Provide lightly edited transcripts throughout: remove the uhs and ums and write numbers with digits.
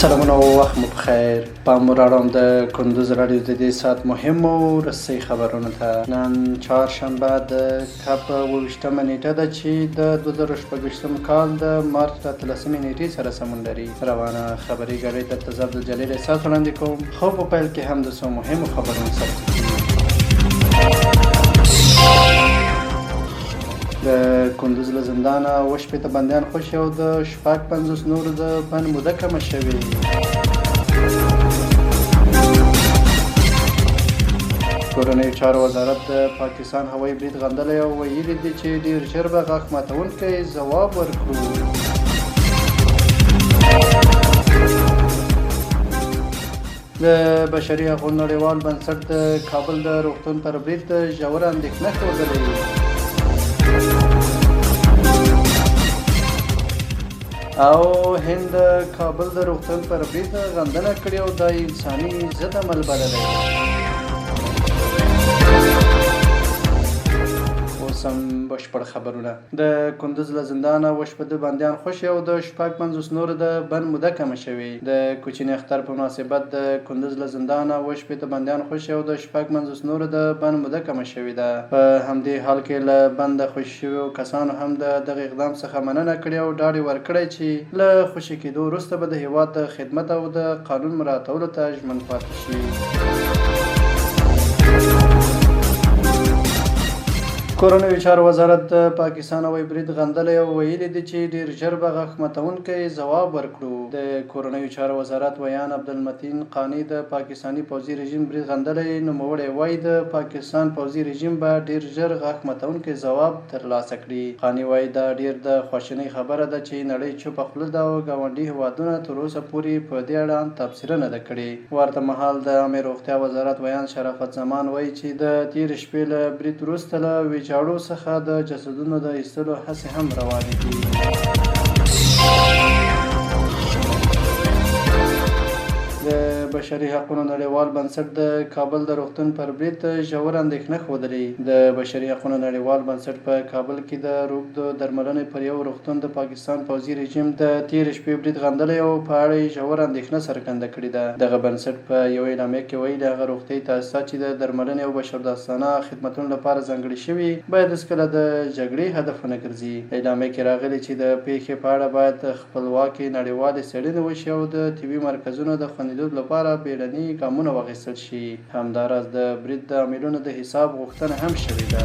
سلامونه او وخت مو بخیر. پام راړم د کندوز رادیو د دې ساعت مهمو رسۍ خبرونو ته. نن چهارشنبه د کب 28مه نیټه ده چې د 2016 کال د مارچ د 13مې نیټې سره سمون لري. روانه خبري ګړۍ ته تضاد جلیل احساس وړاندې کوم. خو په پیل کې هم د څو مهمو خبرونو سره د کندوز له زندانه 80 بندیان خوشي او د 50 نور د بند موده کمه شوې. کورنیو چارو وزارت د پاکستان هوایي برید غندلی او ویلي دي چې ډېر ژر به غاښ ماتونکی ځواب ورکړو. د بشري حقوقو نړیوال بنسټ د کابل د روغتون پر برید ژوره اندېښنه ښودلې. او هند کابل د روغتون پر برید غندنه کړې او دا انساني ضد عمل بللی. اوس هم بشپړ خبرونه. د کندوز له زندانه 80 بندیان خوشي او د 50 نور د بند موده کمه شوې. د کوچني اختر په مناسبت د کندوز له زندانه 80 بندیان خوشي او د 50 نور د بند موده کمه شوې ده. په همدې حال کې له بند خوشي شویو کسانو هم د دغه اقدام څخه مننه کړې او ډاډ ورکړی چې له خوشي کېدو وروسته به د هېواد د خدمت او د قانون مراعاتولو ته ژمن پاتې شي. کورنیو چارو وزارت د پاکستان هوایي برید غندلی او ویلي دي چې ډېر ژر به غاښ ماتونکی ځواب ورکړو. د کورنیو چارو وزارت ویان عبدالمتین قانی د پاکستاني پوځي رژیم برید غندلی. نوموړی وایي د پاکستان پوځي رژیم به ډېر ژر غاښ ماتونکی ځواب ترلاسه کړي. قانی وایي دا ډېر د خواشینۍ خبره ده چې نړۍ چوپه خوله ده او ګاونډي هېوادونه تر اوسه پورې په دې اړه تبصره نه ده کړې. ورته مهال د عامې روغتیا وزارت ویان شرافت زمان وایي چې د تېرې شپې له برید وروسته له ویجاړو څخه د جسدونو د ایستلو هڅې هم روانې دي. د بشري حقوقو نړیوال بنسټ د کابل د روغتون پر برید ژوره اندېښنه ښودلې. د بشري حقوقو نړیوال بنسټ په کابل کې د روږدو درملنې پر یو روغتون د پاکستان پوځي رژیم د تېرې شپې برید غندلی او په اړه یې ژوره اندېښنه څرګنده کړې ده. دغه بنسټ په یوه اعلامیه کې ویلي هغه روغتیایي تاسیسات چې د درملنې او بشردوستانه خدمتونو لپاره ځانګړي شوي باید هېڅکله د جګړې هدف ونه ګرځي. اعلامیه کې راغلي چې د پیښې په اړه باید خپلواکې نړیوالې څېړنې وشي او د طبي مرکزونو د خوندیدو لپاره بیړني ګامونه واخیستل شي. همداراز د برید د عاملونو د حساب غوښتنه هم شوې ده.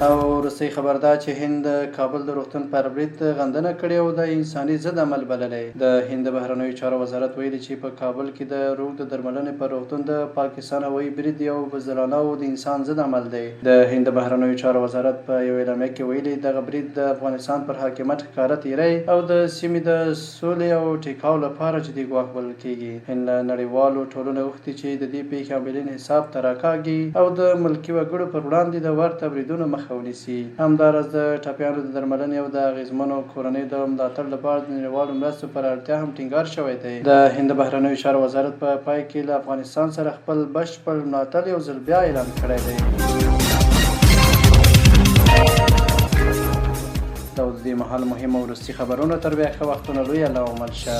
او وروستۍ خبر دا چې هند کابل د روغتون پر برید غندنه کړې او د انساني ضد عمل بللی. د هند بهرنیو چارو وزارت ویلي چې په کابل کې د روږدو درملنې پر روغتون د پاکستان هوایي برید یو بزدلانه او د انسان ضد عمل دی. د هند بهرنیو چارو وزارت په یو اعلامیه کې ویلي دغه برید د افغانستان پر حاکمیت ښکاره تېری او د سیمې د سولې او ټیکاو لپاره جدي ګواښ بلل کېږي. هند له نړیوالو ټولنې غوښتي چې د دې پیښې عاملین حساب ته راکاږي او د ملکي وګړو پر وړاندې د ورته بریدونو مخه ونیسي. همداراز د ټپیانو د درملنې او د اغېزمنو کورنیو د ملاتړ لپاره د نړیوالو مرستو پر اړتیا هم ټینګار شوی دی. د هند بهرنیو چارو وزارت په پای کې له افغانستان سره خپل بشپړ ملاتړ یو ځل بیا اعلان کړی دی. دا د دې مهال مهم او وروستي خبرونه. تر بیا ښه وختونه لوی الله عمل شه.